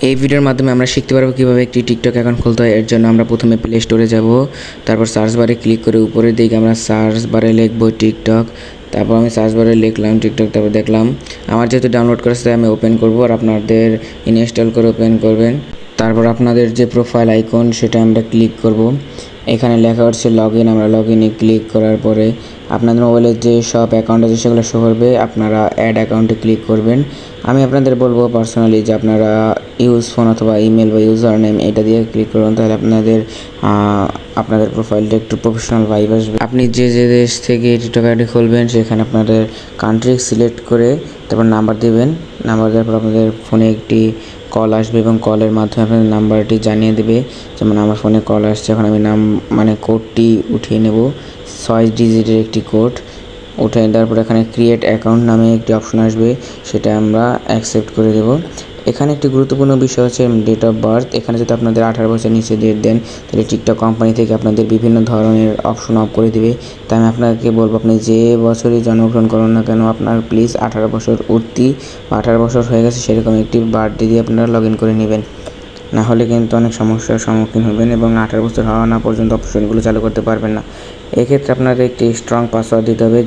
এই ভিডিওর মাধ্যমে আমরা শিখতে পারবো কীভাবে একটি টিকটক অ্যাকাউন্ট খুলতে হয়। এর জন্য আমরা প্রথমে প্লে স্টোরে যাব, তারপর সার্চ বারে ক্লিক করে উপরের দিকে আমরা সার্চ বারে লিখবো টিকটক। তারপর আমি সার্চ বারে লিখলাম টিকটক, তারপর দেখলাম আমার যেহেতু ডাউনলোড করেছে তাই আমি ওপেন করব, আর আপনাদের ইনস্টল করে ওপেন করবেন। তারপর আপনাদের যে প্রোফাইল আইকন সেটা আমরা ক্লিক করব। এখানে লেখা হচ্ছে লগ ইন, আমরা লগ ইনে ক্লিক করার পরে আপনাদের মোবাইলের যে সব অ্যাকাউন্ট আছে সেগুলো শো করবে, আপনারা অ্যাড অ্যাকাউন্টে ক্লিক করবেন। আমি আপনাদের বলবো পার্সোনালি যে আপনারা ইউজ ফোন অথবা ইমেল বা ইউজার নেম এটা দিয়ে ক্লিক করুন, তাহলে আপনাদের প্রোফাইলটা একটু প্রফেশনাল ভাইব আসবে। আপনি যে যে দেশ থেকে টিকটক আইডি খুলবেন সেখানে আপনাদের কান্ট্রি সিলেক্ট করে তারপর নাম্বার দেবেন। নাম্বার দেওয়ার পর আপনাদের ফোনে একটি কল আসবে এবং কলের মাধ্যমে আপনাদের নাম্বারটি জানিয়ে দেবে। যেমন আমার ফোনে কল আসছে, এখন আমি কোডটি উঠিয়ে নেব। 6 ডিজিটের একটি কোড উঠিয়ে দেওয়ার পর এখানে ক্রিয়েট অ্যাকাউন্ট নামে একটি অপশন আসবে, সেটা আমরা অ্যাকসেপ্ট করে দেব। এখানে একটি গুরুত্বপূর্ণ বিষয় হচ্ছে ডেট অফ বার্থ। এখানে যদি আপনাদের 18 বছর নিচে ডেট দেন তাহলে টিকটক কোম্পানি থেকে আপনাদের বিভিন্ন ধরনের অপশন অফ করে দেবে। তাই আমি আপনাকে বলবো আপনি যে বছরই জন্মগ্রহণ করুন না কেন আপনার প্লিজ 18 বছর উঠতি বা 18 বছর হয়ে গেছে সেরকম একটি বার্থডে দিয়ে আপনারা লগ ইন করে নেবেন, না হলে কিন্তু অনেক সমস্যার সম্মুখীন হবেন এবং 18 বছর হওয়া না পর্যন্ত অপশনগুলো চালু করতে পারবেন না। এক্ষেত্রে আপনাদের একটি স্ট্রং পাসওয়ার্ড দিতে হবে,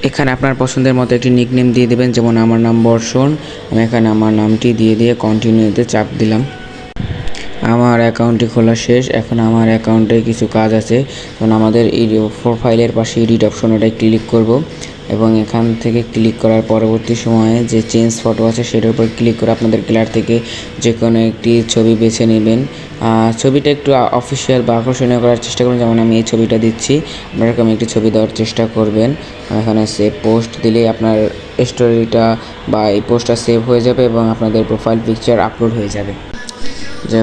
এখানে আপনার পছন্দের মতো একটি নিকনেম দিয়ে দেবেন। যেমন আমার নাম বর্ষণ, আমি এখানে আমার নামটি দিয়ে কন্টিনিউতে চাপ দিলাম। আমার অ্যাকাউন্টটি খোলা শেষ। এখন আমার অ্যাকাউন্টে কিছু কাজ আছে, কারণ আমাদের এই প্রোফাইলের পাশে এডিট অপশন ওটাই ক্লিক করব এবং এখান থেকে ক্লিক করার পরবর্তী সময়ে যে চেঞ্জ ফটো আছে সেটার উপর ক্লিক করে আপনাদের গ্যালারি থেকে যে কোনো একটি ছবি বেছে নেবেন। ছবিটা একটু অফিসিয়াল বা আকর্ষণীয় করার চেষ্টা করুন, যেমন আমি এই ছবিটা দিচ্ছি, আপনারা এরকম একটি ছবি দেওয়ার চেষ্টা করবেন। এখানে সেভ পোস্ট দিলেই আপনার স্টোরিটা বা এই পোস্টটা সেভ হয়ে যাবে এবং আপনাদের প্রোফাইল পিকচার আপলোড হয়ে যাবে।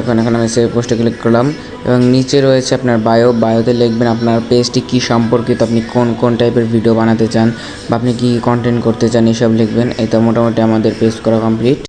এখন আমি সেভ পোস্টে ক্লিক করলাম এবং নিচে রয়েছে আপনার বায়োতে লিখবেন আপনার পেজটি কী সম্পর্কিত, আপনি কোন টাইপের ভিডিও বানাতে চান বা আপনি কী কন্টেন্ট করতে চান এসব লিখবেন। এই তো মোটামুটি আমাদের পেজ করা কমপ্লিট।